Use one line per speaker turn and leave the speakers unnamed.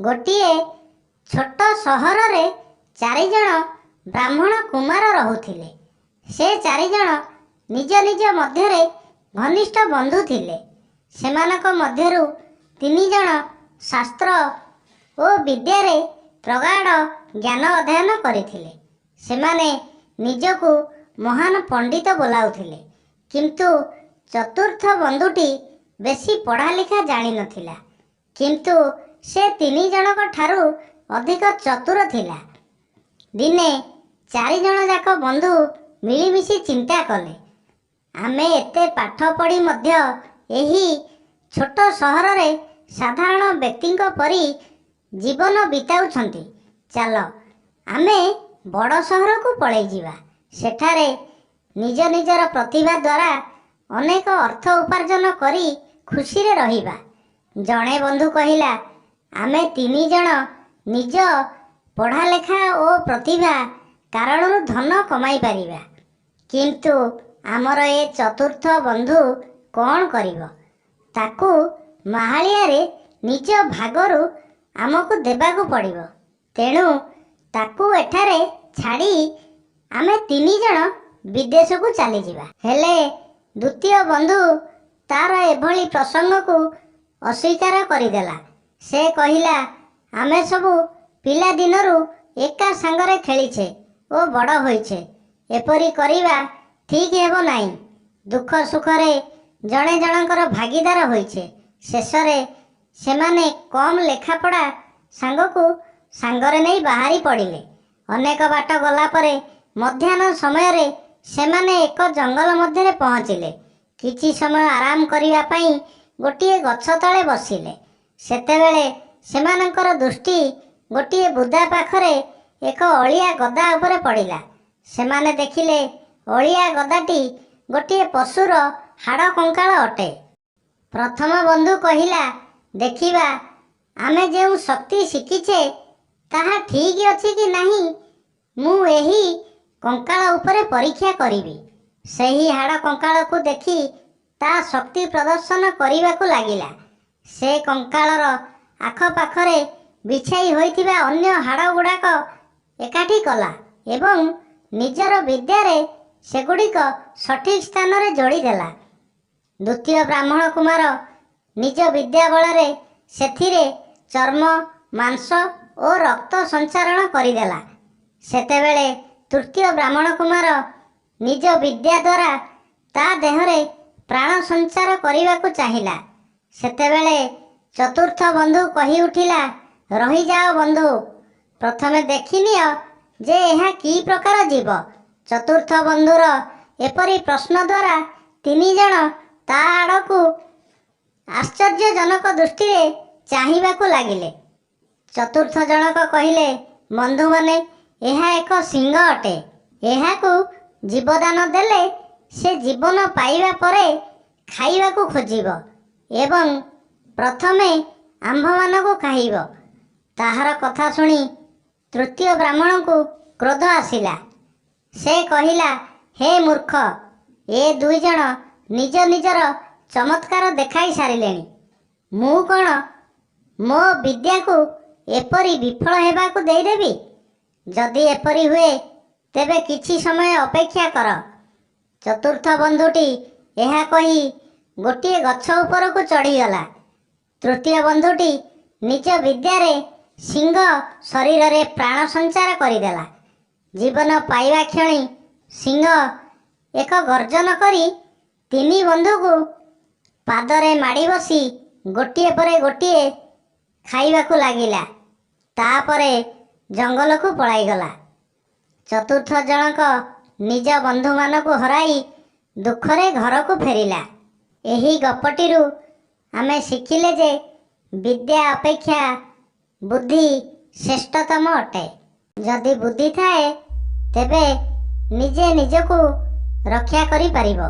ଗୋଟିଏ ଛୋଟ ସହରରେ 4 ଜଣ ବ୍ରାହ୍ମଣ କୁମାର ରହୁଥିଲେ। ସେ 4 ଜଣ ନିଜ ନିଜ ମଧ୍ୟରେ ଘନିଷ୍ଠ ବନ୍ଧୁ ଥିଲେ। ସେମାନଙ୍କ ମଧ୍ୟରୁ 3 ଜଣ ଶାସ୍ତ୍ର ଓ ବିଦ୍ୟାରେ ପ୍ରଗାଢ଼ ଜ୍ଞାନ ଅଧ୍ୟୟନ କରିଥିଲେ। ସେମାନେ ନିଜକୁ ମହାନ ପଣ୍ଡିତ ବୋଲାଉଥିଲେ। କିନ୍ତୁ ଚତୁର୍ଥ ବନ୍ଧୁଟି ବେଶୀ ପଢ଼ାଲେଖା ଜାଣିନଥିଲା, କିନ୍ତୁ ସେ 3 ଜଣଙ୍କ ଠାରୁ ଅଧିକ ଚତୁର ଥିଲା। ଦିନେ 4 ଜଣ ଯାକ ବନ୍ଧୁ ମିଳିମିଶି ଚିନ୍ତା କଲେ, ଆମେ ଏତେ ପାଠ ପଢ଼ି ମଧ୍ୟ ଏହି ଛୋଟ ସହରରେ ସାଧାରଣ ବ୍ୟକ୍ତିଙ୍କ ପରି ଜୀବନ ବିତାଉଛନ୍ତି। ଚାଲ ଆମେ ବଡ଼ ସହରକୁ ପଳେଇଯିବା। ସେଠାରେ ନିଜ ନିଜର ପ୍ରତିଭା ଦ୍ୱାରା ଅନେକ ଅର୍ଥ ଉପାର୍ଜନ କରି ଖୁସିରେ ରହିବା। ଜଣେ ବନ୍ଧୁ କହିଲା, ଆମେ 3 ଜଣ ନିଜ ପଢ଼ାଲେଖା ଓ ପ୍ରତିଭା କାରଣରୁ ଧନ କମାଇ ପାରିବା, କିନ୍ତୁ ଆମର ଏ ଚତୁର୍ଥ ବନ୍ଧୁ କ'ଣ କରିବ? ତାକୁ ମାହାଳିଆରେ ନିଜ ଭାଗରୁ ଆମକୁ ଦେବାକୁ ପଡ଼ିବ। ତେଣୁ ତାକୁ ଏଠାରେ ଛାଡ଼ି ଆମେ 3 ଜଣ ବିଦେଶକୁ ଚାଲିଯିବା। ହେଲେ ଦ୍ୱିତୀୟ ବନ୍ଧୁ ତାର ଏଭଳି ପ୍ରସଙ୍ଗକୁ ଅସ୍ୱୀକାର କରିଦେଲା। ସେ କହିଲା, ଆମେ ସବୁ ପିଲାଦିନରୁ ଏକା ସାଙ୍ଗରେ ଖେଳିଛେ ଓ ବଡ଼ ହୋଇଛେ। ଏପରି କରିବା ଠିକ୍ ହେବ ନାହିଁ। ଦୁଃଖ ସୁଖରେ ଜଣେ ଜଣଙ୍କର ଭାଗିଦାର ହୋଇଛେ। ଶେଷରେ ସେମାନେ କମ୍ ଲେଖାପଢ଼ା ସାଙ୍ଗକୁ ସାଙ୍ଗରେ ନେଇ ବାହାରି ପଡ଼ିଲେ। ଅନେକ ବାଟ ଗଲା ପରେ ମଧ୍ୟାହ୍ନ ସମୟରେ ସେମାନେ ଏକ ଜଙ୍ଗଲ ମଧ୍ୟରେ ପହଞ୍ଚିଲେ। କିଛି ସମୟ ଆରାମ କରିବା ପାଇଁ ଗୋଟିଏ ଗଛ ତଳେ ବସିଲେ। ସେତେବେଳେ ସେମାନଙ୍କର ଦୃଷ୍ଟି ଗୋଟିଏ ବୁଦା ପାଖରେ ଏକ ଅଳିଆ ଗଦା ଉପରେ ପଡ଼ିଲା। ସେମାନେ ଦେଖିଲେ ଅଳିଆ ଗଦାଟି ଗୋଟିଏ ପଶୁର ହାଡ଼ କଙ୍କାଳ ଅଟେ। ପ୍ରଥମ ବନ୍ଧୁ କହିଲା, ଦେଖିବା ଆମେ ଯେଉଁ ଶକ୍ତି ଶିଖିଛେ ତାହା ଠିକ୍ ଅଛି କି ନାହିଁ, ମୁଁ ଏହି କଙ୍କାଳ ଉପରେ ପରୀକ୍ଷା କରିବି। ସେହି ହାଡ଼ କଙ୍କାଳକୁ ଦେଖି ତା ଶକ୍ତି ପ୍ରଦର୍ଶନ କରିବାକୁ ଲାଗିଲା। ସେ କଙ୍କାଳର ଆଖପାଖରେ ବିଛାଇ ହୋଇଥିବା ଅନ୍ୟ ହାଡ଼ ଗୁଡ଼ାକ ଏକାଠି କଲା ଏବଂ ନିଜର ବିଦ୍ୟାରେ ସେଗୁଡ଼ିକ ସଠିକ୍ ସ୍ଥାନରେ ଯୋଡ଼ିଦେଲା। ଦ୍ୱିତୀୟ ବ୍ରାହ୍ମଣ କୁମାର ନିଜ ବିଦ୍ୟା ବଳରେ ସେଥିରେ ଚର୍ମ, ମାଂସ ଓ ରକ୍ତ ସଞ୍ଚାରଣ କରିଦେଲା। ସେତେବେଳେ ତୃତୀୟ ବ୍ରାହ୍ମଣ କୁମାର ନିଜ ବିଦ୍ୟା ଦ୍ୱାରା ତା ଦେହରେ ପ୍ରାଣ ସଞ୍ଚାର କରିବାକୁ ଚାହିଁଲା। ସେତେବେଳେ ଚତୁର୍ଥ ବନ୍ଧୁ କହି ଉଠିଲା, ରହିଯାଅ ବନ୍ଧୁ, ପ୍ରଥମେ ଦେଖିନିଅ ଯେ ଏହା କି ପ୍ରକାର ଜୀବ। ଚତୁର୍ଥ ବନ୍ଧୁର ଏପରି ପ୍ରଶ୍ନ ଦ୍ୱାରା 3 ଜଣ ତା ଆଡ଼କୁ ଆଶ୍ଚର୍ଯ୍ୟଜନକ ଦୃଷ୍ଟିରେ ଚାହିଁବାକୁ ଲାଗିଲେ। ଚତୁର୍ଥ ଜଣକ କହିଲେ, ବନ୍ଧୁମାନେ, ଏହା ଏକ ସିଂହ ଅଟେ। ଏହାକୁ ଜୀବଦାନ ଦେଲେ ସେ ଜୀବନ ପାଇବା ପରେ ଖାଇବାକୁ ଖୋଜିବ ଏବଂ ପ୍ରଥମେ ଆମ୍ଭମାନଙ୍କୁ ଖାଇବ। ତାହାର କଥା ଶୁଣି ତୃତୀୟ ବ୍ରାହ୍ମଣଙ୍କୁ କ୍ରୋଧ ଆସିଲା। ସେ କହିଲା, ହେ ମୂର୍ଖ, ଏ 2 ଜଣ ନିଜ ନିଜର ଚମତ୍କାର ଦେଖାଇ ସାରିଲେଣି। ମୁଁ କ'ଣ ମୋ ବିଦ୍ୟାକୁ ଏପରି ବିଫଳ ହେବାକୁ ଦେଇଦେବି? ଯଦି ଏପରି ହୁଏ ତେବେ କିଛି ସମୟ ଅପେକ୍ଷା କର। ଚତୁର୍ଥ ବନ୍ଧୁଟି ଏହା କହି ଗୋଟିଏ ଗଛ ଉପରକୁ ଚଢ଼ିଗଲା। ତୃତୀୟ ବନ୍ଧୁଟି ନିଜ ବିଦ୍ୟାରେ ସିଂହ ଶରୀରରେ ପ୍ରାଣ ସଞ୍ଚାର କରିଦେଲା। ଜୀବନ ପାଇବା କ୍ଷଣି ସିଂହ ଏକ ଗର୍ଜନ କରି 3 ବନ୍ଧୁକୁ ପାଦରେ ମାଡ଼ି ବସି ଗୋଟିଏ ପରେ ଗୋଟିଏ ଖାଇବାକୁ ଲାଗିଲା। ତାପରେ ଜଙ୍ଗଲକୁ ପଳାଇଗଲା। ଚତୁର୍ଥ ଜଣକ ନିଜ ବନ୍ଧୁମାନଙ୍କୁ ହରାଇ ଦୁଃଖରେ ଘରକୁ ଫେରିଲା। ଏହି ଗପଟିରୁ ଆମେ ଶିଖିଲେ ଯେ ବିଦ୍ୟା ଅପେକ୍ଷା ବୁଦ୍ଧି ଶ୍ରେଷ୍ଠତମ ଅଟେ। ଯଦି ବୁଦ୍ଧି ଥାଏ ତେବେ ନିଜେ ନିଜକୁ ରକ୍ଷା କରିପାରିବ।